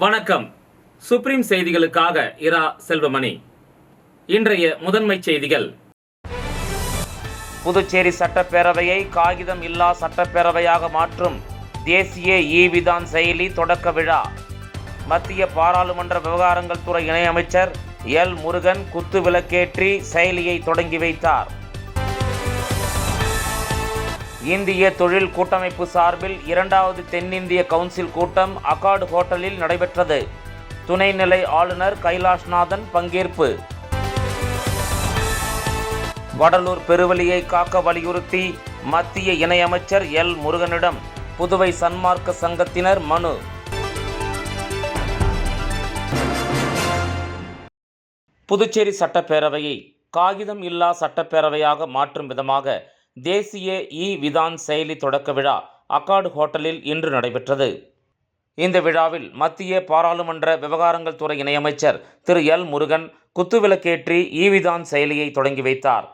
வணக்கம். சுப்ரீம் செய்திகளுக்காக இரா செல்வமணி. இன்றைய முதன்மை செய்திகள். புதுச்சேரி சட்டப்பேரவையை காகிதம் இல்லா சட்டப்பேரவையாக மாற்றும் தேசிய இ-விதான் செயலி தொடக்க விழா. மத்திய பாராளுமன்ற விவகாரங்கள் துறை இணையமைச்சர் எல். முருகன் குத்து விளக்கேற்றி செயலியை தொடங்கி வைத்தார். இந்திய தொழில் கூட்டமைப்பு சார்பில் 2வது தென்னிந்திய கவுன்சில் கூட்டம் அகார்டு ஹோட்டலில் நடைபெற்றது. துணைநிலை ஆளுநர் கைலாஷ்நாதன் பங்கேற்பு. வடலூர் பெருவெளியை காக்க வலியுறுத்தி மத்திய இணையமைச்சர் எல். முருகனிடம் புதுவை சன்மார்க்க சங்கத்தினர் மனு. புதுச்சேரி சட்டப்பேரவையை காகிதம் இல்லா சட்டப்பேரவையாக மாற்றும் விதமாக தேசிய இ-விதான் செயலி தொடக்க விழா அகார்டு ஹோட்டலில் இன்று நடைபெற்றது. இந்த விழாவில் மத்திய பாராளுமன்ற விவகாரங்கள் துறை இணையமைச்சர் திரு எல். முருகன் குத்துவிளக்கேற்றி இ-விதான் செயலியை தொடங்கி வைத்தார்.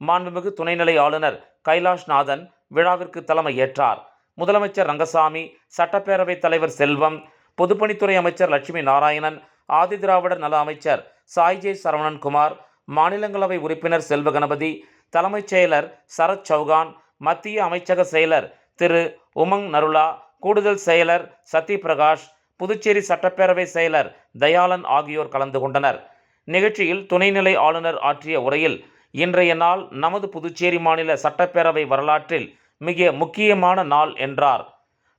மாண்புமிகு துணைநிலை ஆளுநர் கைலாஷ்நாதன் விழாவிற்கு தலைமை ஏற்றார். முதலமைச்சர் ரங்கசாமி, சட்டப்பேரவைத் தலைவர் செல்வம், பொதுப்பணித்துறை அமைச்சர் லட்சுமி நாராயணன், ஆதிதிராவிடர் நல அமைச்சர் சாய்ஜே சரவணன்குமார், மாநிலங்களவை உறுப்பினர் செல்வ கணபதி, தலைமைச் செயலர் சரத் சௌகான், மத்திய அமைச்சக செயலர் திரு உமங் நருலா, கூடுதல் செயலர் சத்ய பிரகாஷ், புதுச்சேரி சட்டப்பேரவை செயலர் தயாளன் ஆகியோர் கலந்து கொண்டனர். நிகழ்ச்சியில் துணைநிலை ஆளுநர் ஆற்றிய உரையில், இன்றைய நாள் நமது புதுச்சேரி மாநில சட்டப்பேரவை வரலாற்றில் மிக முக்கியமான நாள் என்றார்.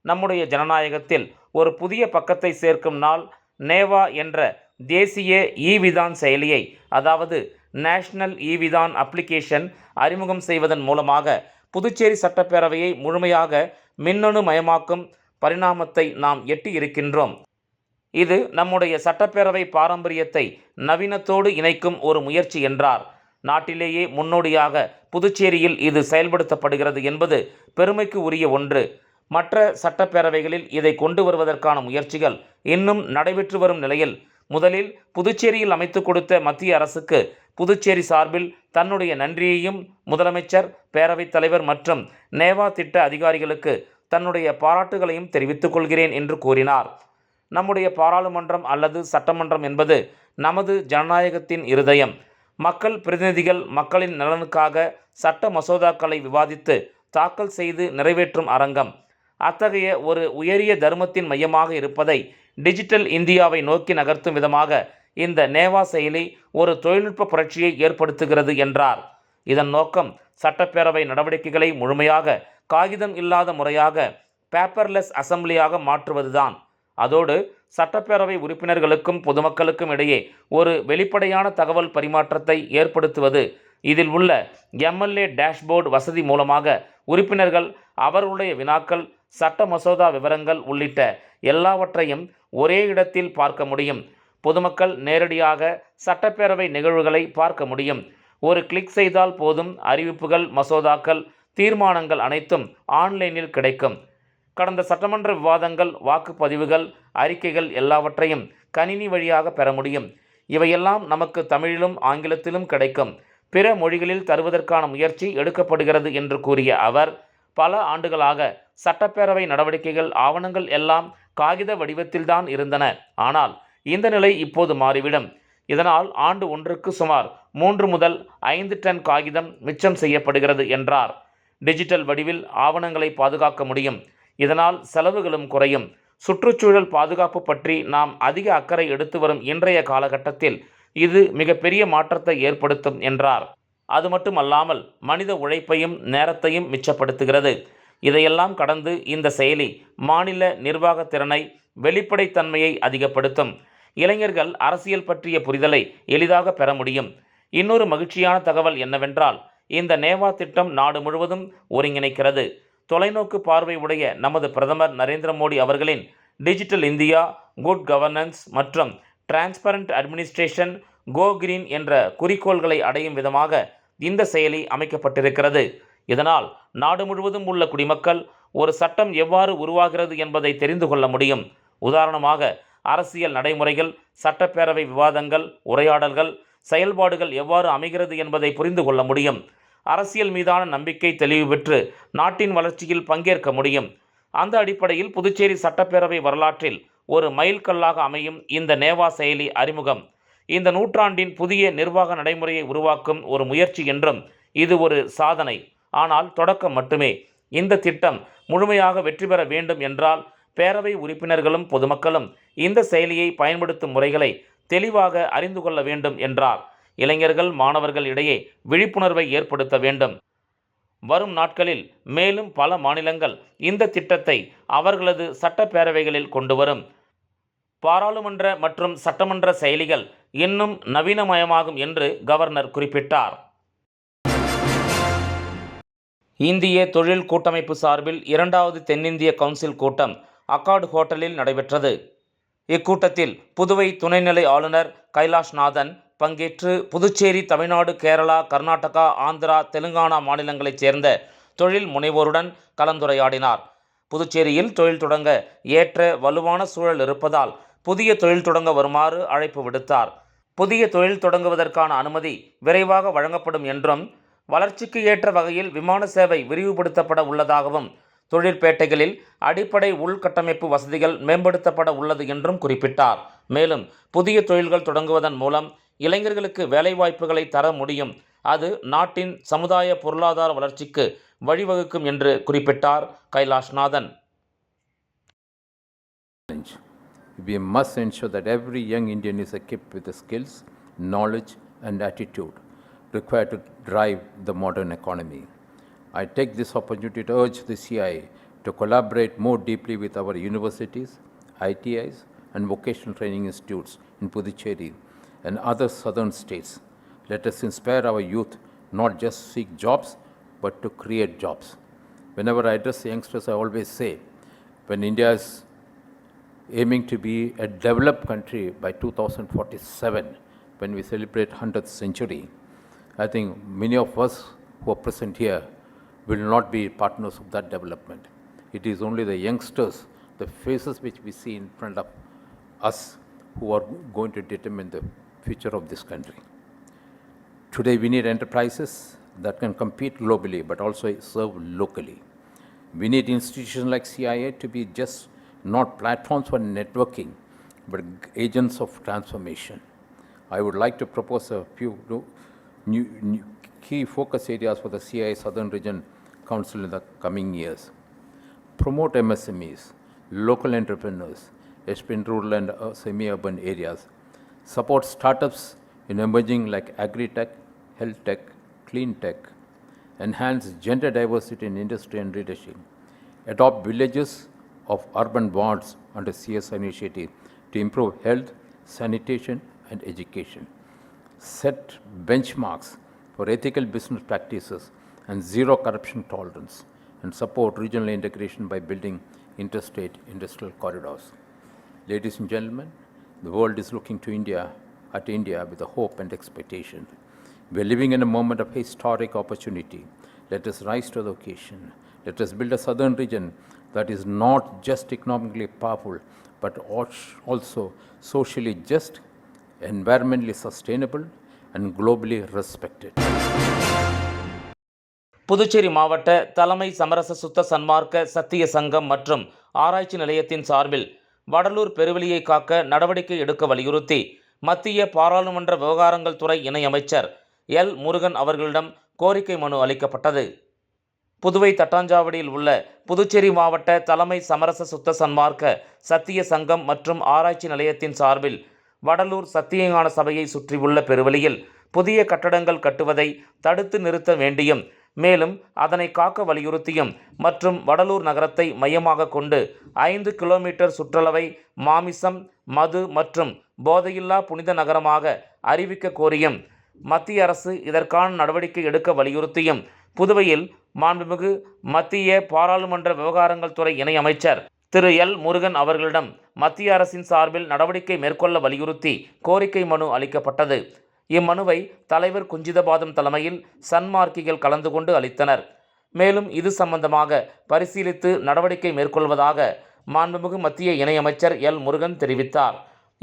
நம்முடைய ஜனநாயகத்தில் ஒரு புதிய பக்கத்தை சேர்க்கும் நாள். நேவா என்ற தேசிய இ-விதான் செயலியை, அதாவது நேஷனல் இ-விதான் அப்ளிகேஷன் அறிமுகம் செய்வதன் மூலமாக புதுச்சேரி சட்டப்பேரவையை முழுமையாக மின்னணு மயமாக்கும் பரிணாமத்தை நாம் எட்டி இருக்கின்றோம். இது நம்முடைய சட்டப்பேரவை பாரம்பரியத்தை நவீனத்தோடு இணைக்கும் ஒரு முயற்சி என்றார். நாட்டிலேயே முன்னோடியாக புதுச்சேரியில் இது செயல்படுத்தப்படுகிறது என்பது பெருமைக்கு உரிய ஒன்று. மற்ற சட்டப்பேரவைகளில் இதை கொண்டு வருவதற்கான முயற்சிகள் இன்னும் நடைபெற்று வரும் நிலையில், முதலில் புதுச்சேரியில் அமைத்து கொடுத்த மத்திய அரசுக்கு புதுச்சேரி சார்பில் தன்னுடைய நன்றியையும் முதலமைச்சர், பேரவைத் தலைவர் மற்றும் நேவா திட்ட அதிகாரிகளுக்கு தன்னுடைய பாராட்டுகளையும் தெரிவித்துக் கொள்கிறேன் என்று கூறினார். நம்முடைய பாராளுமன்றம் அல்லது சட்டமன்றம் என்பது நமது ஜனநாயகத்தின் இருதயம். மக்கள் பிரதிநிதிகள் மக்களின் நலனுக்காக சட்ட மசோதாக்களை விவாதித்து தாக்கல் செய்து நிறைவேற்றும் அரங்கம். அத்தகைய ஒரு உயரிய தர்மத்தின் மையமாக இருப்பதை டிஜிட்டல் இந்தியாவை நோக்கி நகர்த்தும் விதமாக இந்த நேவா செயலி ஒரு தொழில்நுட்ப புரட்சியை ஏற்படுத்துகிறது என்றார். இதன் நோக்கம் சட்டப்பேரவை நடவடிக்கைகளை முழுமையாக காகிதம் இல்லாத முறையாக பேப்பர்லெஸ் அசம்பிளியாக மாற்றுவதுதான். அதோடு சட்டப்பேரவை உறுப்பினர்களுக்கும் பொதுமக்களுக்கும் இடையே ஒரு வெளிப்படையான தகவல் பரிமாற்றத்தை ஏற்படுத்துவது. இதில் உள்ள எம்எல்ஏ டேஷ்போர்டு வசதி மூலமாக உறுப்பினர்கள் அவர்களுடைய வினாக்கள், சட்ட மசோதா விவரங்கள் உள்ளிட்ட எல்லாவற்றையும் ஒரே இடத்தில் பார்க்க முடியும். பொதுமக்கள் நேரடியாக சட்டப்பேரவை நிகழ்வுகளை பார்க்க முடியும். ஒரு கிளிக் செய்தால் போதும், அறிவிப்புகள், மசோதாக்கள், தீர்மானங்கள் அனைத்தும் ஆன்லைனில் கிடைக்கும். கடந்த சட்டமன்ற விவாதங்கள், வாக்குப்பதிவுகள், அறிக்கைகள் எல்லாவற்றையும் கணினி வழியாக பெற முடியும். இவையெல்லாம் நமக்கு தமிழிலும் ஆங்கிலத்திலும் கிடைக்கும். பிற மொழிகளில் தருவதற்கான முயற்சி எடுக்கப்படுகிறது என்று கூறிய அவர், பல ஆண்டுகளாக சட்டப்பேரவை நடவடிக்கைகள், ஆவணங்கள் எல்லாம் காகித வடிவத்தில்தான் இருந்தன. ஆனால் இந்த நிலை இப்போது மாறிவிடும். இதனால் ஆண்டு ஒன்றுக்கு சுமார் 3 முதல் 5 டன் காகிதம் மிச்சம் செய்யப்படுகிறது என்றார். டிஜிட்டல் வடிவில் ஆவணங்களை பாதுகாக்க முடியும். இதனால் செலவுகளும் குறையும். சுற்றுச்சூழல் பாதுகாப்பு பற்றி நாம் அதிக அக்கறை எடுத்து வரும் இன்றைய காலகட்டத்தில் இது மிகப்பெரிய மாற்றத்தை ஏற்படுத்தும் என்றார். அது மட்டுமல்லாமல் மனித உழைப்பையும் நேரத்தையும் மிச்சப்படுத்துகிறது. இதையெல்லாம் கடந்து இந்த செயலி மாநில நிர்வாக திறனை, வெளிப்படைத்தன்மையை அதிகப்படுத்தும். இளைஞர்கள் அரசியல் பற்றிய புரிதலை எளிதாக பெற முடியும். இன்னொரு மகிழ்ச்சியான தகவல் என்னவென்றால், இந்த நேவா திட்டம் நாடு முழுவதும் ஒருங்கிணைக்கிறது. தொலைநோக்கு பார்வை உடைய நமது பிரதமர் நரேந்திர மோடி அவர்களின் டிஜிட்டல் இந்தியா, குட் கவர்னன்ஸ் மற்றும் டிரான்ஸ்பரண்ட் அட்மினிஸ்ட்ரேஷன், கோ கிரீன் என்ற குறிக்கோள்களை அடையும் விதமாக இந்த செயலி அமைக்கப்பட்டிருக்கிறது. இதனால் நாடு முழுவதும் உள்ள குடிமக்கள் ஒரு சட்டம் எவ்வாறு உருவாகிறது என்பதை தெரிந்து கொள்ள முடியும். உதாரணமாக, அரசியல் நடைமுறைகள், சட்டப்பேரவை விவாதங்கள், உரையாடல்கள், செயல்பாடுகள் எவ்வாறு அமைகிறது என்பதை புரிந்து கொள்ள முடியும். அரசியல் மீதான நம்பிக்கை தெளிவு பெற்று நாட்டின் வளர்ச்சியில் பங்கேற்க முடியும். அந்த அடிப்படையில் புதுச்சேரி சட்டப்பேரவை வரலாற்றில் ஒரு மைல்கல்லாக அமையும் இந்த நேவா செயலி அறிமுகம் இந்த நூற்றாண்டின் புதிய நிர்வாக நடைமுறையை உருவாக்கும் ஒரு முயற்சி என்றும் இது ஒரு சாதனை, ஆனால் தொடக்கம் மட்டுமே. இந்த திட்டம் முழுமையாக வெற்றி பெற வேண்டும் என்றால் பேரவை உறுப்பினர்களும் பொதுமக்களும் இந்த செயலியை பயன்படுத்தும் முறைகளை தெளிவாக அறிந்து கொள்ள வேண்டும் என்றார். இளைஞர்கள், மாணவர்கள் இடையே விழிப்புணர்வை ஏற்படுத்த வேண்டும். வரும் நாட்களில் மேலும் பல மாநிலங்கள் இந்த திட்டத்தை அவர்களது சட்டப்பேரவைகளில் கொண்டு வரும். பாராளுமன்ற மற்றும் சட்டமன்ற செயலிகள் இன்னும் நவீனமயமாகும் என்று கவர்னர் குறிப்பிட்டார். இந்திய தொழில் கூட்டமைப்பு சார்பில் 2வது தென்னிந்திய கவுன்சில் கூட்டம் அக்கார்டு ஹோட்டலில் நடைபெற்றது. இக்கூட்டத்தில் புதுவை துணைநிலை ஆளுநர் கைலாஷ்நாதன் பங்கேற்று புதுச்சேரி, தமிழ்நாடு, கேரளா, கர்நாடகா, ஆந்திரா, தெலுங்கானா மாநிலங்களைச் சேர்ந்த தொழில் முனைவோருடன் கலந்துரையாடினார். புதுச்சேரியில் தொழில் தொடங்க ஏற்ற வலுவான சூழல் இருப்பதால் புதிய தொழில் தொடங்க வருமாறு அழைப்பு விடுத்தார். புதிய தொழில் தொடங்குவதற்கான அனுமதி விரைவாக வழங்கப்படும் என்றும், வளர்ச்சிக்கு ஏற்ற வகையில் விமான சேவை விரிவுபடுத்தப்பட உள்ளதாகவும், தொழிற்பேட்டைகளில் அடிப்படை உள்கட்டமைப்பு வசதிகள் மேம்படுத்தப்பட உள்ளது என்றும் குறிப்பிட்டார். மேலும் புதிய தொழில்கள் தொடங்குவதன் மூலம் இளைஞர்களுக்கு வேலைவாய்ப்புகளை தர முடியும். அது நாட்டின் சமுதாய பொருளாதார வளர்ச்சிக்கு வழிவகுக்கும் என்று குறிப்பிட்டார் Kailashnathan. We must ensure that every young Indian is equipped with the skills, knowledge and attitude required to drive the modern economy. I take this opportunity to urge the CIA to collaborate more deeply with our universities, ITIs and vocational training institutes in Puducherry and other southern states. Let us inspire our youth not just seek jobs but to create jobs. Whenever I address youngsters, I always say, when India is aiming to be a developed country by 2047, when we celebrate 100th century, I think many of us who are present here will not be partners of that development. It is only the youngsters, the faces which we see in front of us, who are going to determine the future of this country. Today we need enterprises that can compete globally but also serve locally. We need institutions like CIA to be just not platforms for networking but agents of transformation. I would like to propose a few new key focus areas for the CIA Southern Region Council in the coming years. Promote MSMEs, local entrepreneurs, especially in rural and semi-urban areas. Support startups in emerging like agri-tech, health tech, clean tech. Enhance gender diversity in industry and leadership. Adopt villages of urban wards under CS initiative to improve health, sanitation and education. Set benchmarks for ethical business practices and zero corruption tolerance, and support regional integration by building interstate industrial corridors. Ladies and gentlemen, the world is looking to India with a hope and expectation. We are living in a moment of historic opportunity. Let us rise to the occasion. Let us build a southern region that is not just economically powerful but also socially just, environmentally sustainable and globally respected. Puducherry மாவட்ட தலைமை சமரச சுத்த சன்மார்க்க சத்திய சங்கம் மற்றும் ஆராய்ச்சி நிலையத்தின் சார்பில் வடலூர் பெருவெளியை காக்க நடவடிக்கை எடுக்க வலியுறுத்தி மத்திய பாராளுமன்ற விவகாரங்கள் துறை இணையமைச்சர் எல். முருகன் அவர்களிடம் கோரிக்கை மனு அளிக்கப்பட்டது. புதுவை தட்டாஞ்சாவடியில் உள்ள புதுச்சேரி மாவட்ட தலைமை சமரச சுத்த சன்மார்க்க சத்திய சங்கம் மற்றும் ஆராய்ச்சி நிலையத்தின் சார்பில் வடலூர் சத்தியஞான சபையை சுற்றியுள்ள பெருவெளியில் புதிய கட்டடங்கள் கட்டுவதை தடுத்து நிறுத்த வேண்டியும், மேலும் அதனை காக்க வலியுறுத்தியும் மற்றும் வடலூர் நகரத்தை மையமாக கொண்டு 5 கிலோமீட்டர் சுற்றளவை மாமிசம், மது மற்றும் போதையில்லா புனித நகரமாக அறிவிக்க கோரியும், மத்திய அரசு இதற்கான நடவடிக்கை எடுக்க வலியுறுத்தியும் புதுவையில் மாண்புமிகு மத்திய பாராளுமன்ற விவகாரங்கள் துறை இணையமைச்சர் திரு எல். முருகன் அவர்களிடம் மத்திய அரசின் சார்பில் நடவடிக்கை மேற்கொள்ள வலியுறுத்தி கோரிக்கை மனு அளிக்கப்பட்டது. இம்மனுவை தலைவர் குஞ்சிதபாதம் தலைமையில் சன்மார்க்கிகள் கலந்து கொண்டு அளித்தனர். மேலும் இது சம்பந்தமாக பரிசீலித்து நடவடிக்கை மேற்கொள்வதாக மாண்புமிகு மத்திய இணையமைச்சர் எல். முருகன் தெரிவித்தார்.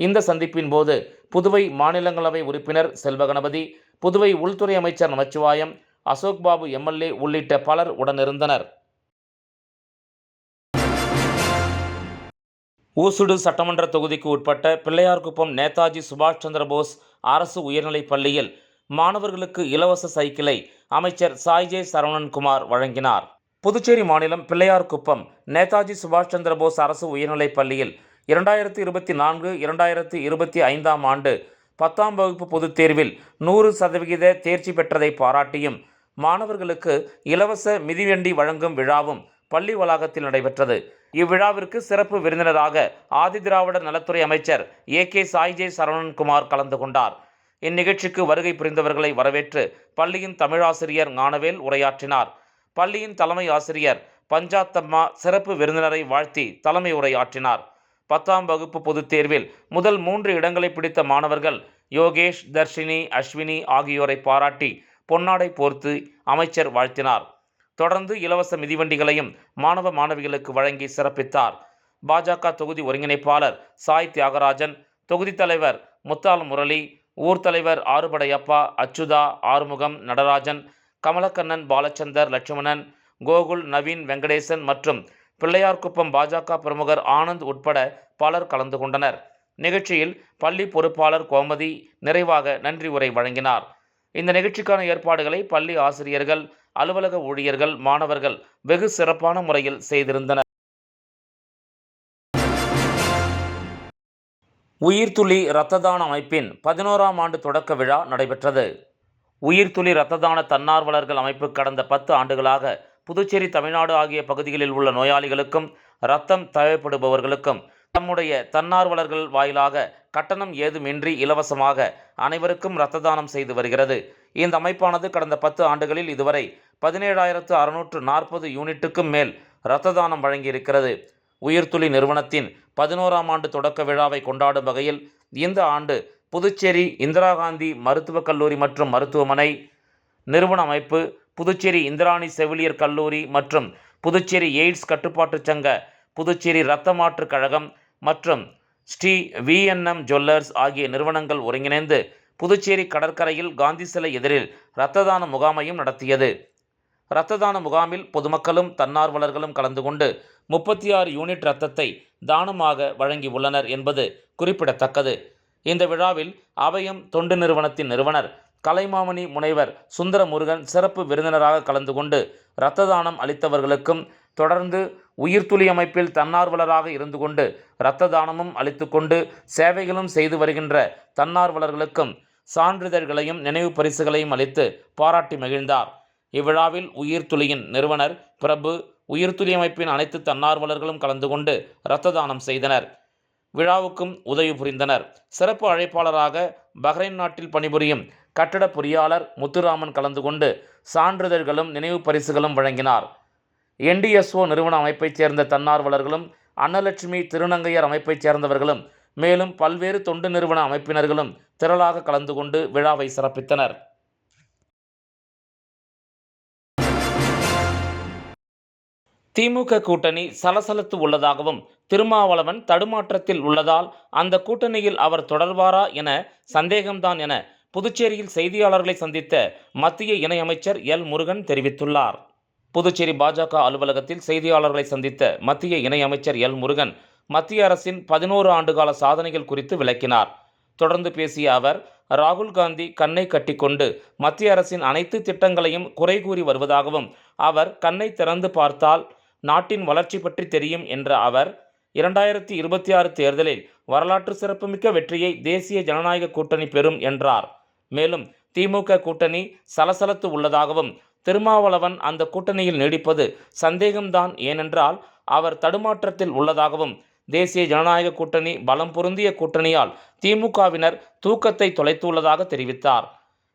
இந்த சந்திப்பின் போது புதுவை மாநிலங்களவை உறுப்பினர் செல்வகணபதி, புதுவை உள்துறை அமைச்சர் நமச்சிவாயம், அசோக் பாபு எம்எல்ஏ உள்ளிட்ட பலர் உடனிருந்தனர். ஊசுடு சட்டமன்ற தொகுதிக்கு உட்பட்ட பிள்ளையார்குப்பம் நேதாஜி சுபாஷ் சந்திர போஸ் அரசு உயர்நிலைப் பள்ளியில் மாணவர்களுக்கு இலவச சைக்கிளை அமைச்சர் சாய்ஜே சரவணன்குமார் வழங்கினார். புதுச்சேரி மாநிலம் பிள்ளையார்குப்பம் நேதாஜி சுபாஷ் சந்திர போஸ் அரசு உயர்நிலைப் பள்ளியில் 2024-2025 ஆண்டு 10ஆம் வகுப்பு பொதுத் தேர்வில் 100% தேர்ச்சி பெற்றதை பாராட்டியும் மாணவர்களுக்கு இலவச மிதிவண்டி வழங்கும் விழாவும் பள்ளி வளாகத்தில் நடைபெற்றது. இவ்விழாவிற்கு சிறப்பு விருந்தினராக ஆதிதிராவிடர் நலத்துறை அமைச்சர் AK சாய்ஜே சரவணன்குமார் கலந்து கொண்டார். இந்நிகழ்ச்சிக்கு வருகை புரிந்தவர்களை வரவேற்று பள்ளியின் தமிழாசிரியர் ஞானவேல் உரையாற்றினார். பள்ளியின் தலைமை ஆசிரியர் பஞ்சாத்தம்மா சிறப்பு விருந்தினரை வாழ்த்தி தலைமை உரையாற்றினார். 10ஆம் வகுப்பு பொதுத் தேர்வில் முதல் 3 இடங்களை பிடித்த மாணவர்கள் யோகேஷ், தர்ஷினி, அஸ்வினி ஆகியோரை பாராட்டி பொன்னாடை போர்த்து அமைச்சர் வாழ்த்தினார். தொடர்ந்து இலவச மிதிவண்டிகளையும் மாணவ மாணவிகளுக்கு வழங்கி சிறப்பித்தார். பாஜக தொகுதி ஒருங்கிணைப்பாளர் சாய் தியாகராஜன், தொகுதி தலைவர் முத்தால் முரளி, ஊர் தலைவர் ஆறுபடையப்பா, அச்சுதா, ஆறுமுகம், நடராஜன், கமலக்கண்ணன், பாலச்சந்தர், லட்சுமணன், கோகுல், நவீன், வெங்கடேசன் மற்றும் பிள்ளையார்குப்பம் பாஜக பிரமுகர் ஆனந்த் உட்பட பலர் கலந்து கொண்டனர். நிகழ்ச்சியில் பள்ளி பொறுப்பாளர் கோமதி நிறைவாக நன்றி உரை வழங்கினார். இந்த நிகழ்ச்சிக்கான ஏற்பாடுகளை பள்ளி ஆசிரியர்கள், அலுவலக ஊழியர்கள், மாணவர்கள் வெகு சிறப்பான முறையில் செய்திருந்தனர். உயிர்த்துளி இரத்த தான அமைப்பின் 11ஆம் ஆண்டு தொடக்க விழா நடைபெற்றது. உயிர்த்துளி இரத்த தான தன்னார்வலர்கள் அமைப்பு கடந்த 10 ஆண்டுகளாக புதுச்சேரி, தமிழ்நாடு ஆகிய பகுதிகளில் உள்ள நோயாளிகளுக்கும் இரத்தம் தேவைப்படுபவர்களுக்கும் தம்முடைய தன்னார்வலர்கள் வாயிலாக கட்டணம் ஏதுமின்றி இலவசமாக அனைவருக்கும் இரத்த தானம் செய்து வருகிறது. இந்த அமைப்பானது கடந்த 10 ஆண்டுகளில் இதுவரை 17,640 யூனிட்டுக்கும் மேல் இரத்த தானம் வழங்கியிருக்கிறது. உயிர்த்துளி நிறுவனத்தின் 11ஆம் ஆண்டு தொடக்க விழாவை கொண்டாடும் வகையில் இந்த ஆண்டு புதுச்சேரி இந்திரா காந்தி மருத்துவக் கல்லூரி மற்றும் மருத்துவமனை நிறுவன அமைப்பு, புதுச்சேரி இந்திராணி செவிலியர் கல்லூரி மற்றும் புதுச்சேரி எய்ட்ஸ் கட்டுப்பாட்டு சங்க, புதுச்சேரி இரத்த மாற்று கழகம் மற்றும் ஸ்ரீ VNM ஜுவல்லர்ஸ் ஆகிய நிறுவனங்கள் ஒருங்கிணைந்து புதுச்சேரி கடற்கரையில் காந்தி சிலை எதிரில் இரத்த தான முகாமையும் நடத்தியது. இரத்த தான முகாமில் பொதுமக்களும் தன்னார்வலர்களும் கலந்து கொண்டு 36 யூனிட் இரத்தத்தை தானமாக வழங்கி உள்ளனர் என்பது குறிப்பிடத்தக்கது. இந்த விழாவில் அபயம் தொண்டு நிறுவனத்தின் நிறுவனர் கலைமாமணி முனைவர் சுந்தரமுருகன் சிறப்பு விருந்தினராக கலந்து கொண்டு இரத்த தானம் அளித்தவர்களுக்கும், தொடர்ந்து உயிர்த்துளி அமைப்பில் தன்னார்வலராக இருந்து கொண்டு இரத்த தானமும் அளித்து கொண்டு சேவைகளும் செய்து வருகின்ற தன்னார்வலர்களுக்கும் சான்றிதழ்களையும் நினைவு பரிசுகளையும் அளித்து பாராட்டி மகிழ்ந்தார். இவ்விழாவில் உயிர்த்துளியின் நிறுவனர் பிரபு, உயிர்த்துளி அமைப்பின் அனைத்து தன்னார்வலர்களும் கலந்து கொண்டு இரத்த தானம் செய்தனர். விழாவுக்கும் உதவி புரிந்தனர். சிறப்பு அழைப்பாளராக பஹ்ரைன் நாட்டில் பணிபுரியும் கட்டட பொறியாளர் முத்துராமன் கலந்து கொண்டு சான்றிதழ்களும் நினைவு பரிசுகளும் வழங்கினார். NDSO நிறுவன அமைப்பைச் சேர்ந்த தன்னார்வலர்களும், அன்னலட்சுமி திருநங்கையர் அமைப்பைச் சேர்ந்தவர்களும், மேலும் பல்வேறு தொண்டு நிறுவன அமைப்பினர்களும் திரளாக கலந்து கொண்டு விழாவை சிறப்பித்தனர். திமுக கூட்டணி சலசலத்து உள்ளதாகவும், திருமாவளவன் தடுமாற்றத்தில் உள்ளதால் அந்த கூட்டணியில் அவர் தொடர்வாரா என சந்தேகம்தான் என புதுச்சேரியில் செய்தியாளர்களை சந்தித்த மத்திய இணையமைச்சர் முருகன் தெரிவித்துள்ளார். புதுச்சேரி பாஜக அலுவலகத்தில் செய்தியாளர்களை சந்தித்த மத்திய இணையமைச்சர் முருகன் மத்திய அரசின் 11 ஆண்டுகால சாதனைகள் குறித்து விளக்கினார். தொடர்ந்து பேசிய அவர், ராகுல் காந்தி கண்ணை கட்டிக்கொண்டு மத்திய அரசின் அனைத்து திட்டங்களையும் குறை கூறி வருவதாகவும், அவர் கண்ணை திறந்து பார்த்தால் நாட்டின் வளர்ச்சி பற்றி தெரியும் என்ற அவர், 2026 தேர்தலில் வரலாற்று சிறப்புமிக்க வெற்றியை தேசிய ஜனநாயக கூட்டணி பெறும் என்றார். மேலும் திமுக கூட்டணி சலசலத்து உள்ளதாகவும், திருமாவளவன் அந்த கூட்டணியில் நீடிப்பது சந்தேகம்தான், ஏனென்றால் அவர் தடுமாற்றத்தில் உள்ளதாகவும், தேசிய ஜனநாயக கூட்டணி பலம் பொருந்திய கூட்டணியால் திமுகவினர் தூக்கத்தை தொலைத்துள்ளதாக தெரிவித்தார்.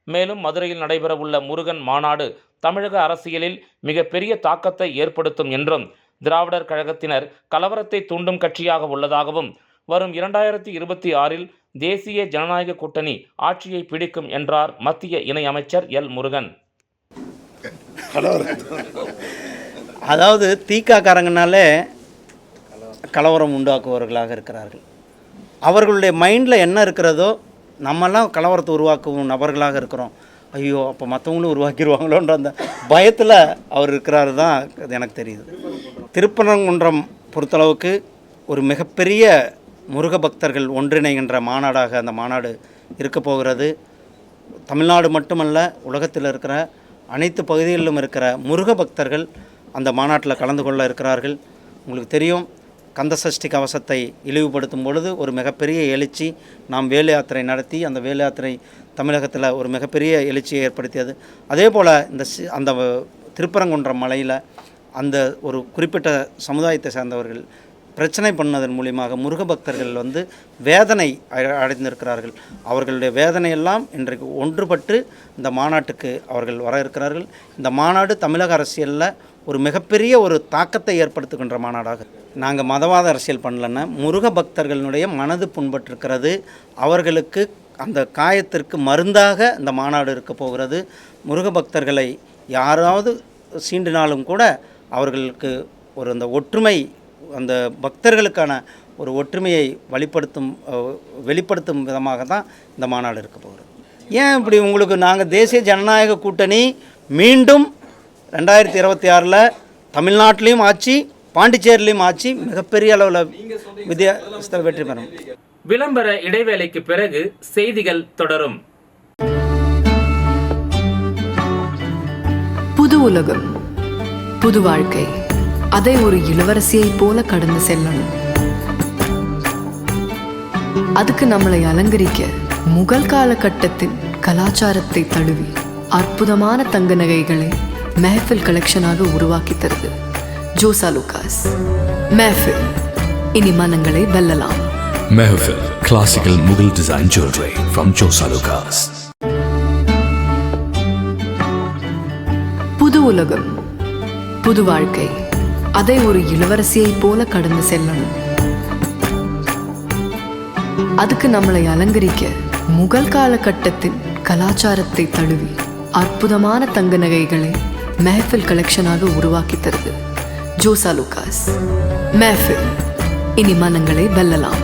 மேலும் மதுரையில் நடைபெறவுள்ள முருகன் மாநாடு தமிழக அரசியலில் மிகப்பெரிய தாக்கத்தை ஏற்படுத்தும் என்றும், திராவிடர் கழகத்தினர் கலவரத்தை தூண்டும் கட்சியாக உள்ளதாகவும், வரும் 2026இல் தேசிய ஜனநாயக கூட்டணி ஆட்சியை பிடிக்கும் என்றார் மத்திய இணையமைச்சர் முருகன். அதாவது தீக்காக்காரங்கனாலே கலவரம் உண்டாக்குபவர்களாக இருக்கிறார்கள். அவர்களுடைய மைண்டில் என்ன இருக்கிறதோ, நம்மெல்லாம் கலவரத்தை உருவாக்கும் நபர்களாக இருக்கிறோம், ஐயோ அப்போ மற்றவங்களும் உருவாக்கிடுவாங்களோன்ற அந்த பயத்தில் அவர் இருக்கிறாரு தான் எனக்கு தெரியுது. திருப்பரங்குன்றம் பொறுத்தளவுக்கு ஒரு மிகப்பெரிய முருக பக்தர்கள் ஒன்றிணைகின்ற மாநாடாக அந்த மாநாடு இருக்க போகிறது. தமிழ்நாடு மட்டுமல்ல, உலகத்தில் இருக்கிற அனைத்து பகுதிகளிலும் இருக்கிற முருக பக்தர்கள் அந்த மாநாட்டில் கலந்து கொள்ள இருக்கிறார்கள். உங்களுக்கு தெரியும், கந்தசஷ்டி கவசத்தை இழிவுபடுத்தும் பொழுது ஒரு மிகப்பெரிய எழுச்சி, நாம் வேல் யாத்திரை நடத்தி அந்த வேல் யாத்திரை தமிழகத்தில் ஒரு மிகப்பெரிய எழுச்சியை ஏற்படுத்தியது. அதே போல் அந்த திருப்பரங்குன்றம் மலையில் அந்த ஒரு குறிப்பிட்ட சமுதாயத்தை சேர்ந்தவர்கள் பிரச்சனை பண்ணதன் மூலியமாக முருக பக்தர்கள் வேதனை அடைந்திருக்கிறார்கள். அவர்களுடைய வேதனையெல்லாம் இன்றைக்கு ஒன்றுபட்டு இந்த மாநாட்டுக்கு அவர்கள் வர இருக்கிறார்கள். இந்த மாநாடு தமிழக அரசியலில் ஒரு மிகப்பெரிய ஒரு தாக்கத்தை ஏற்படுத்துகின்ற மாநாடாக. நாங்கள் மதவாத அரசியல் பண்ணலன்னா, முருக பக்தர்களுடைய மனது புண்பட்டிருக்கிறது. அவர்களுக்கு அந்த காயத்திற்கு மருந்தாக இந்த மாநாடு இருக்க போகிறது. முருக பக்தர்களை யாராவது சீண்டினாலும் கூட அவர்களுக்கு ஒரு அந்த ஒற்றுமை, அந்த பக்தர்களுக்கான ஒரு ஒற்றுமையை வெளிப்படுத்தும் விதமாக தான் இந்த மாநாடு இருக்க போகிறது. ஏன் இப்படி உங்களுக்கு நாங்கள் தேசிய ஜனநாயக கூட்டணி மீண்டும் 2026 தமிழ்நாட்டிலையும் ஆட்சி, பாண்டிச்சேரியிலையும் ஆட்சி, மிகப்பெரிய அளவில் வித்தியாசத்தில் வெற்றி பெறும். விளம்பர இடைவேளைக்கு பிறகு செய்திகள் தொடரும். புது உலகம், புது வாழ்க்கை, அதை ஒரு இளவரசியைப் போல கடந்து செல்லணும். அதுக்கு நம்மளை அலங்கரிக்க முகல் காலகட்டத்தின் கலாச்சாரத்தை தழுவி அற்புதமான தங்க நகைகளை மெஹஃபில் கலெக்ஷனாக உருவாக்கி தருது ஜோசா லூகாஸ். மெஹஃபில், இனி மனங்களை வெல்லலாம். Mehfil, classical Mughal design jewelry from Josa Lucas. புது உலகம், புது வாழ்க்கை, அதை ஒரு இளவரசியைப் போல கடந்து செல்லணும். அதுக்கு நம்மளை அலங்கரிக்க முகல் காலகட்டத்தின் கலாச்சாரத்தை தழுவி அற்புதமான தங்க நகைகளை மெஹஃபில் கலெக்ஷனாக உருவாக்கி தருது ஜோசா லூகாஸ். மெஹஃபில், இனி மனங்களை வெல்லலாம்.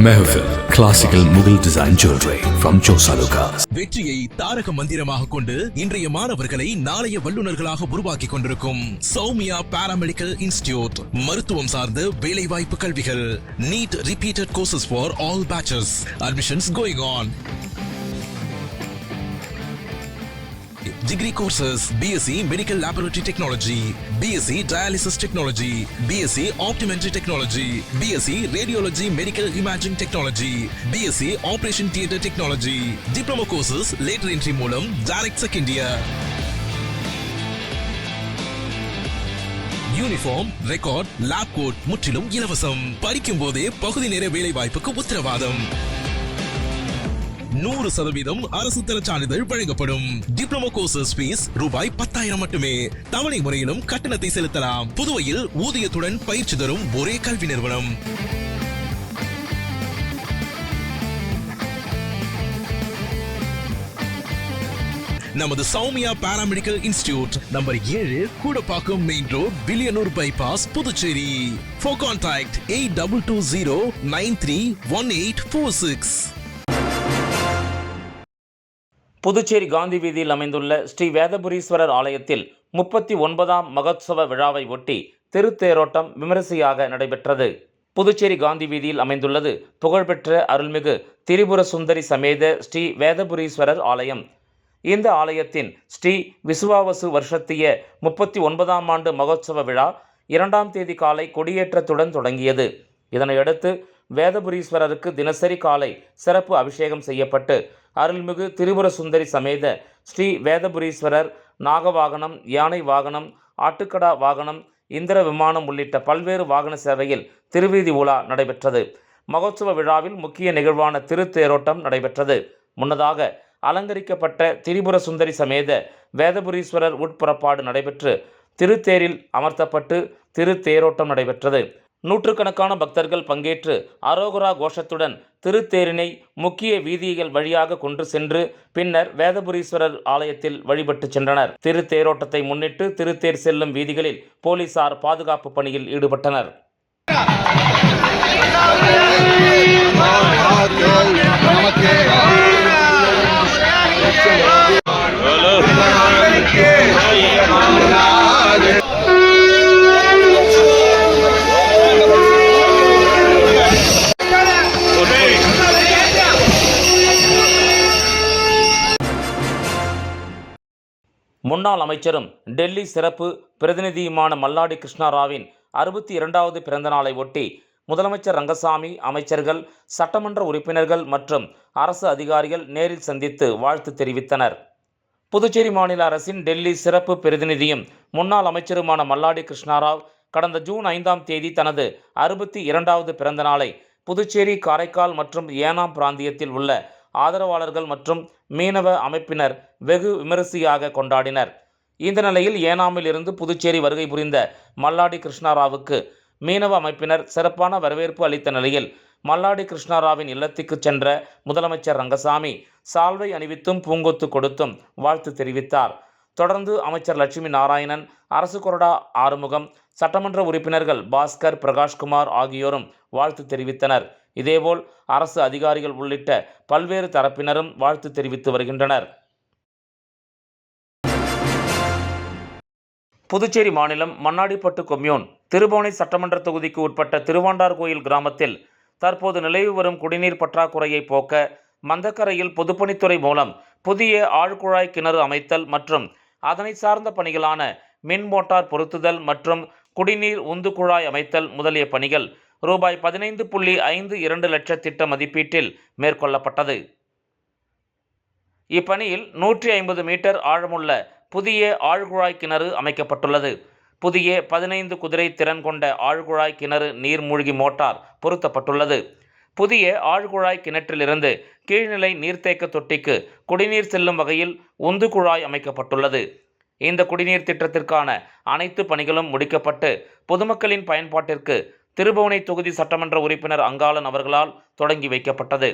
Mehfil, classical Mughal design jewelry from Josa Lucas. வெற்றியை தாரக மந்திரமாக கொண்டு இன்றைய மாணவர்களை நாளைய வல்லுநர்களாக உருவாக்கி கொண்டிருக்கும் சௌமியா பாராமெடிக்கல் இன்ஸ்டிடியூட். மருத்துவம் சார்ந்த வேலைவாய்ப்பு கல்விகள். NEET repeated courses for all batches. Admissions going on. Degree courses: BSc Medical Laboratory Technology, BSc Dialysis Technology, BSc Optometry Technology, BSc Radiology Medical Imaging Technology, BSc Operation Theatre Technology. Diploma courses later entry மூலம் direct second year. Uniform, record, lab coat முற்றிலும் இலவசம். படிக்கும் போதே பகுதி நேர வேலை வாய்ப்புக்கு உத்தரவாதம். 100% அரசு தர சான்றிதழ் வழங்கப்படும். டிப்ளமோ கோர்சஸ் ஃபீஸ் ரூபாய் 10,000 மட்டுமே. தவணை முறையிலும் கட்டணத்தை செலுத்தலாம். புதுவையில் ஊதியத்துடன் பயிற்சி தரும் ஒரே கல்வி நிறுவனம். நமது Soumya paramedical institute, number 7, Koodappakkam main road, Villianur bypass, Puducherry. For contact 8220931846. Puducherry Gandhi வீதியில் அமைந்துள்ள ஸ்ரீ வேதபுரீஸ்வரர் ஆலயத்தில் 39ஆம் மகோத்சவ விழாவை ஒட்டி திருத்தேரோட்டம் விமரிசையாக நடைபெற்றது. புதுச்சேரி காந்தி வீதியில் அமைந்துள்ளது புகழ்பெற்ற அருள்மிகு திரிபுர சுந்தரி சமேத ஸ்ரீ வேதபுரீஸ்வரர் ஆலயம். இந்த ஆலயத்தின் ஸ்ரீ விசுவாவசு வருஷத்திய 39ஆம் ஆண்டு மகோத்சவ விழா 2ஆம் தேதி காலை கொடியேற்றத்துடன் தொடங்கியது. இதனையடுத்து வேதபுரீஸ்வரருக்கு தினசரி காலை சிறப்பு அபிஷேகம் செய்யப்பட்டு அருள்மிகு திரிபுர சுந்தரி சமேத ஸ்ரீ வேதபுரீஸ்வரர் நாகவாகனம், யானை வாகனம், ஆட்டுக்கடா வாகனம், இந்திர விமானம் உள்ளிட்ட பல்வேறு வாகன சேவையில் திருவீதி உலா நடைபெற்றது. மகோத்சவ விழாவில் முக்கிய நிகழ்வான திருத்தேரோட்டம் நடைபெற்றது. முன்னதாக அலங்கரிக்கப்பட்ட திரிபுர சுந்தரி சமேத வேதபுரீஸ்வரர் உட்புறப்பாடு நடைபெற்று திருத்தேரில் அமர்த்தப்பட்டு திருத்தேரோட்டம் நடைபெற்றது. நூற்றுக்கணக்கான பக்தர்கள் பங்கேற்று அரோகரா கோஷத்துடன் திருத்தேரினை முக்கிய வீதிகள் வழியாக கொண்டு சென்று பின்னர் வேதபுரீஸ்வரர் ஆலயத்தில் வழிபட்டு சென்றனர். திருத்தேரோட்டத்தை முன்னிட்டு திருத்தேர் செல்லும் வீதிகளில் போலீசார் பாதுகாப்பு பணியில் ஈடுபட்டனர். முன்னாள் அமைச்சரும் டெல்லி சிறப்பு பிரதிநிதியுமான மல்லாடி கிருஷ்ணராவின் 62வது பிறந்த நாளை ஒட்டி முதலமைச்சர் ரங்கசாமி, அமைச்சர்கள், சட்டமன்ற உறுப்பினர்கள் மற்றும் அரசு அதிகாரிகள் நேரில் சந்தித்து வாழ்த்து தெரிவித்தனர். புதுச்சேரி மாநில அரசின் டெல்லி சிறப்பு பிரதிநிதியும் முன்னாள் அமைச்சருமான மல்லாடி கிருஷ்ணராவ் கடந்த ஜூன் 5ஆம் தேதி தனது 62வது பிறந்த நாளை புதுச்சேரி, காரைக்கால் மற்றும் ஏனாம் பிராந்தியத்தில் உள்ள ஆதரவாளர்கள் மற்றும் மீனவ அமைப்பினர் வெகு விமரிசையாக கொண்டாடினர். இந்த நிலையில் ஏனாமில் இருந்து புதுச்சேரி வருகை புரிந்த மல்லாடி கிருஷ்ணராவுக்கு மீனவ அமைப்பினர் சிறப்பான வரவேற்பு அளித்த நிலையில் மல்லாடி கிருஷ்ணராவின் இல்லத்துக்கு சென்ற முதலமைச்சர் ரங்கசாமி சால்வை அணிவித்தும் பூங்கொத்து கொடுத்தும் வாழ்த்து தெரிவித்தார். தொடர்ந்து அமைச்சர் லட்சுமி நாராயணன், அரசு கொறடா ஆறுமுகம், சட்டமன்ற உறுப்பினர்கள் பாஸ்கர், பிரகாஷ்குமார் ஆகியோரும் வாழ்த்து தெரிவித்தனர். இதேபோல் அரசு அதிகாரிகள் உள்ளிட்ட பல்வேறு தரப்பினரும் வாழ்த்து தெரிவித்து வருகின்றனர். புதுச்சேரி மாநிலம் மண்ணாடிப்பட்டு கொம்யூன் திருபுவனை சட்டமன்ற தொகுதிக்கு உட்பட்ட திருவாண்டார்கோயில் கிராமத்தில் தற்போது நிலவி வரும் குடிநீர் பற்றாக்குறையை போக்க மந்தக்கரையில் பொதுப்பணித்துறை மூலம் புதிய ஆழ்குழாய் கிணறு அமைத்தல் மற்றும் அதனை சார்ந்த பணிகளான மின் மோட்டார் பொருத்துதல் மற்றும் குடிநீர் உந்து குழாய் அமைத்தல் முதலிய பணிகள் ரூபாய் 15.52 லட்சம் திட்ட மதிப்பீட்டில் மேற்கொள்ளப்பட்டது. இப்பணியில் 150 மீட்டர் ஆழமுள்ள புதிய ஆழ்குழாய் கிணறு அமைக்கப்பட்டுள்ளது. புதிய 15 குதிரை திறன் கொண்ட ஆழ்குழாய் கிணறு நீர்மூழ்கி மோட்டார் பொருத்தப்பட்டுள்ளது. புதிய ஆழ்குழாய் கிணற்றிலிருந்து கீழ்நிலை நீர்த்தேக்க தொட்டிக்கு குடிநீர் செல்லும் வகையில் உந்து குழாய் அமைக்கப்பட்டுள்ளது. இந்த குடிநீர் திட்டத்திற்கான அனைத்து பணிகளும் முடிக்கப்பட்டு பொதுமக்களின் பயன்பாட்டிற்கு திருபுவனை தொகுதி சட்டமன்ற உறுப்பினர் அங்காளன் அவர்களால் தொடங்கி வைக்கப்பட்டது.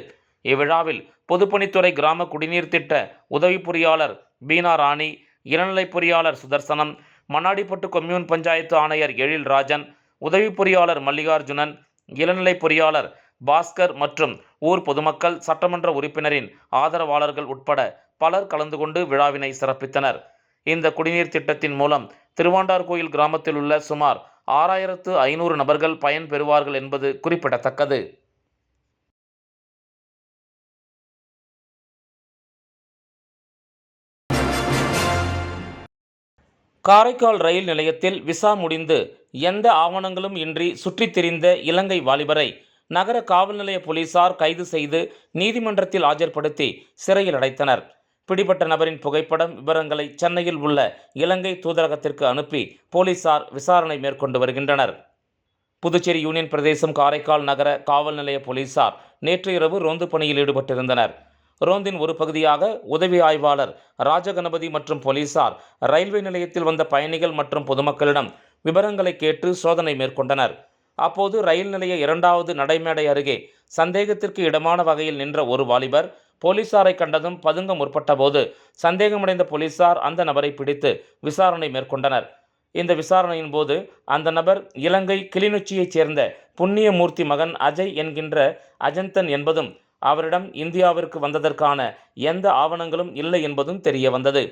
இவ்விழாவில் பொதுப்பணித்துறை கிராம குடிநீர் திட்ட உதவி பொறியாளர் பீனா ராணி, இளநிலை பொறியாளர் சுதர்சனம், மண்ணாடிப்பட்டு கொம்யூன் பஞ்சாயத்து ஆணையர் எழில் ராஜன், உதவி பொறியாளர் மல்லிகார்ஜுனன், இளநிலை பொறியாளர் பாஸ்கர் மற்றும் ஊர் பொதுமக்கள், சட்டமன்ற உறுப்பினரின் ஆதரவாளர்கள் உட்பட பலர் கலந்து கொண்டு விழாவினை சிறப்பித்தனர். இந்த குடிநீர் திட்டத்தின் மூலம் திருவாண்டார்கோயில் கிராமத்தில் உள்ள சுமார் 6500 நபர்கள் பயன் பெறுவார்கள் என்பது குறிப்பிடத்தக்கது. காரைக்கால் ரயில் நிலையத்தில் விசா முடிந்து எந்த ஆவணங்களும் இன்றி சுற்றித் திரிந்த இலங்கை வாலிபரை நகர காவல் நிலைய போலீசார் கைது செய்து நீதிமன்றத்தில் ஆஜர்படுத்தி சிறையில் அடைத்தனர். பிடிபட்ட நபரின் புகைப்படம், விவரங்களை சென்னையில் உள்ள இலங்கை தூதரகத்திற்கு அனுப்பி போலீசார் விசாரணை மேற்கொண்டு வருகின்றனர். புதுச்சேரி யூனியன் பிரதேசம் காரைக்கால் நகர காவல் நிலைய போலீசார் நேற்று இரவு ரோந்து பணியில் ஈடுபட்டிருந்தனர். ரோந்தின் ஒரு பகுதியாக உதவி ஆய்வாளர் ராஜகணபதி மற்றும் போலீசார் ரயில்வே நிலையத்தில் வந்த பயணிகள் மற்றும் பொதுமக்களிடம் விவரங்களை கேட்டு சோதனை மேற்கொண்டனர். அப்போது ரயில் நிலைய 2வது நடைமேடை அருகே சந்தேகத்திற்கு இடமான வகையில் நின்ற ஒரு வாலிபர் போலீசாரை கண்டதும் பதுங்க முற்பட்ட போது சந்தேகமடைந்த போலீசார் அந்த நபரை பிடித்து விசாரணை மேற்கொண்டனர். இந்த விசாரணையின் போது அந்த நபர் இலங்கை கிளிநொச்சியைச் சேர்ந்த புண்ணியமூர்த்தி மகன் அஜய் என்கின்ற அஜந்தன் என்பதும் அவரிடம் இந்தியாவிற்கு வந்ததற்கான எந்த ஆவணங்களும் இல்லை என்பதும் தெரிய வந்தது.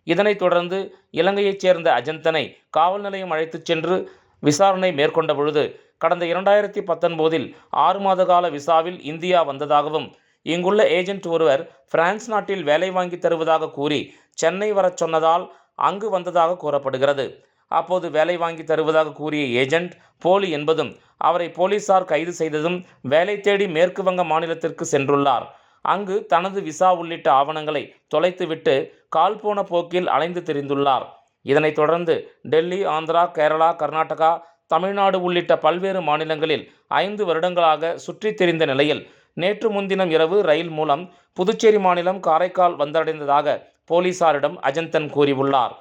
இதனைத் தொடர்ந்து இலங்கையைச் சேர்ந்த அஜந்தனை காவல் நிலையம் அழைத்துச் சென்று விசாரணை மேற்கொண்ட பொழுது கடந்த 2019இல் 6 மாத கால விசாவில் இந்தியா வந்ததாகவும் இங்குள்ள ஏஜென்ட் ஒருவர் பிரான்ஸ் நாட்டில் வேலை வாங்கி தருவதாக கூறி சென்னை வரச் சொன்னதால் அங்கு வந்ததாக கூறப்படுகிறது. அப்போது வேலை வாங்கி தருவதாக கூறிய ஏஜென்ட் போலி என்பதும் அவரை போலீசார் கைது செய்ததும் வேலை தேடி மேற்கு வங்க மாநிலத்திற்கு சென்றுள்ளார். அங்கு தனது விசா உள்ளிட்ட ஆவணங்களை தொலைத்துவிட்டு கால் போன போக்கில் அலைந்து திரிந்துள்ளார். இதனைத் தொடர்ந்து டெல்லி, ஆந்திரா, கேரளா, கர்நாடகா, தமிழ்நாடு உள்ளிட்ட பல்வேறு மாநிலங்களில் 5 வருடங்களாக சுற்றித் திரிந்த நிலையில் நேற்று முன்தினம் இரவு ரயில் மூலம் புதுச்சேரி மாநிலம் காரைக்கால் வந்தடைந்ததாக போலீசாரிடம் அஜந்தன் கூறியுள்ளார்.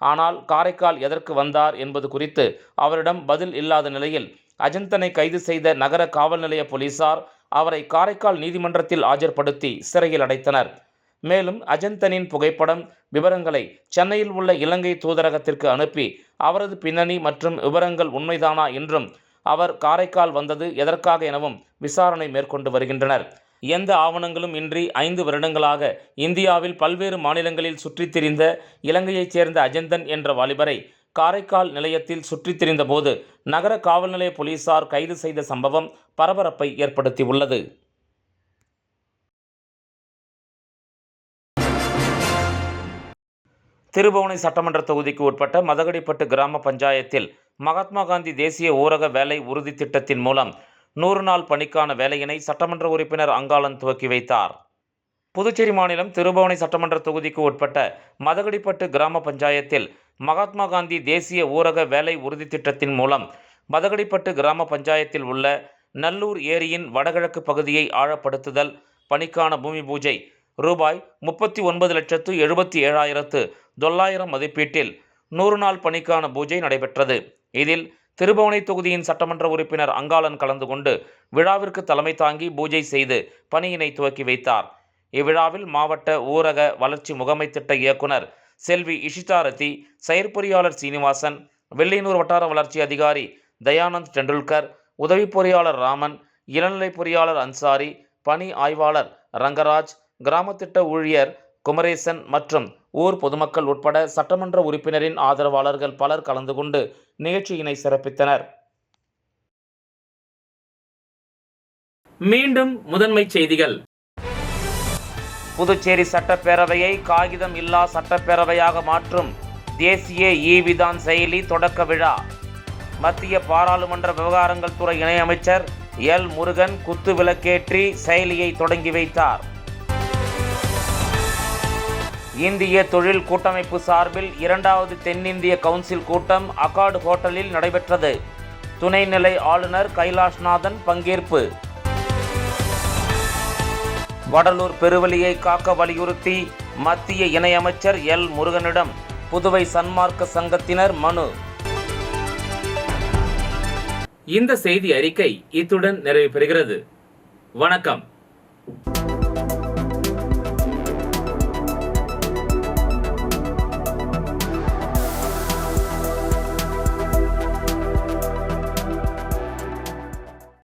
ஆனால் காரைக்கால் எதற்கு வந்தார் என்பது குறித்து அவரிடம் பதில் இல்லாத நிலையில் அஜந்தனை கைது செய்த நகர காவல் நிலைய போலீசார் அவரை காரைக்கால் நீதிமன்றத்தில் ஆஜர்படுத்தி சிறையில் அடைத்தனர். மேலும் அஜந்தனின் புகைப்படம், விவரங்களை சென்னையில் உள்ள இலங்கை தூதரகத்திற்கு அனுப்பி அவரது பின்னணி மற்றும் விவரங்கள் உண்மைதானா என்றும் அவர் காரைக்கால் வந்தது எதற்காக எனவும் விசாரணை மேற்கொண்டு வருகின்றனர். எந்த ஆவணங்களும் இன்றி 5 வருடங்களாக இந்தியாவில் பல்வேறு மாநிலங்களில் சுற்றித் திரிந்த இலங்கையைச் சேர்ந்த அஜந்தன் என்ற வாலிபரை காரைக்கால் நிலையத்தில் சுற்றித் திரிந்த போது நகர காவல் நிலைய போலீசார் கைது செய்த சம்பவம் பரபரப்பை ஏற்படுத்தியுள்ளது. திருபுவனை சட்டமன்ற தொகுதிக்கு உட்பட்ட மதகடிப்பட்டு கிராம பஞ்சாயத்தில் மகாத்மா காந்தி தேசிய ஊரக வேலை உறுதி திட்டத்தின் மூலம் 100 நாள் பணிக்கான வேலையினை சட்டமன்ற உறுப்பினர் அங்காளன் துவக்கி வைத்தார். புதுச்சேரி மாநிலம் திருபுவனை சட்டமன்ற தொகுதிக்கு உட்பட்ட மதகடிப்பட்டு கிராம பஞ்சாயத்தில் மகாத்மா காந்தி தேசிய ஊரக வேலை உறுதி திட்டத்தின் மூலம் மதகடிப்பட்டு கிராம பஞ்சாயத்தில் உள்ள நல்லூர் ஏரியின் வடகிழக்கு பகுதியை ஆழப்படுத்துதல் பணிக்கான பூமி பூஜை ரூபாய் 39,77,900 மதிப்பீட்டில் 100 நாள் பணிக்கான பூஜை நடைபெற்றது. இதில் திருபுவனை தொகுதியின் சட்டமன்ற உறுப்பினர் அங்காளன் கலந்து கொண்டு விழாவிற்கு தலைமை தாங்கி பூஜை செய்து பணியினை துவக்கி வைத்தார். இவ்விழாவில் மாவட்ட ஊரக வளர்ச்சி முகமை திட்ட இயக்குனர் செல்வி இஷிதாரதி, செயற்பொறியாளர் சீனிவாசன், வெள்ளியனூர் வட்டார வளர்ச்சி அதிகாரி தயானந்த் டெண்டுல்கர், உதவி பொறியாளர் ராமன், இளநிலை பொறியாளர் அன்சாரி, பணி ஆய்வாளர் ரங்கராஜ், கிராம திட்ட ஊழியர் குமரேசன் மற்றும் ஊர் பொதுமக்கள் உட்பட சட்டமன்ற உறுப்பினரின் ஆதரவாளர்கள் பலர் கலந்து கொண்டு நிகழ்ச்சியினை சிறப்பித்தனர். மீண்டும் முதன்மை செய்திகள். புதுச்சேரி சட்டப்பேரவையை காகிதம் இல்லா சட்டப்பேரவையாக மாற்றும் தேசிய இ-விதான் செயலி தொடக்க விழா. மத்திய பாராளுமன்ற விவகாரங்கள் துறை இணையமைச்சர் எல் முருகன் குத்து விளக்கேற்றி செயலியை தொடங்கி வைத்தார். இந்திய தொழில் கூட்டமைப்பு சார்பில் 2வது தென்னிந்திய கவுன்சில் கூட்டம் அகார்டு ஹோட்டலில் நடைபெற்றது. துணைநிலை ஆளுநர் கைலாஷ்நாதன் பங்கேற்பு. வடலூர் பெருவெளியை காக்க வலியுறுத்தி மத்திய இணையமைச்சர் எல் முருகனிடம் புதுவை சன்மார்க்க சங்கத்தினர் மனு. இந்த செய்தி அறிக்கை இத்துடன் நிறைவு பெறுகிறது. வணக்கம்.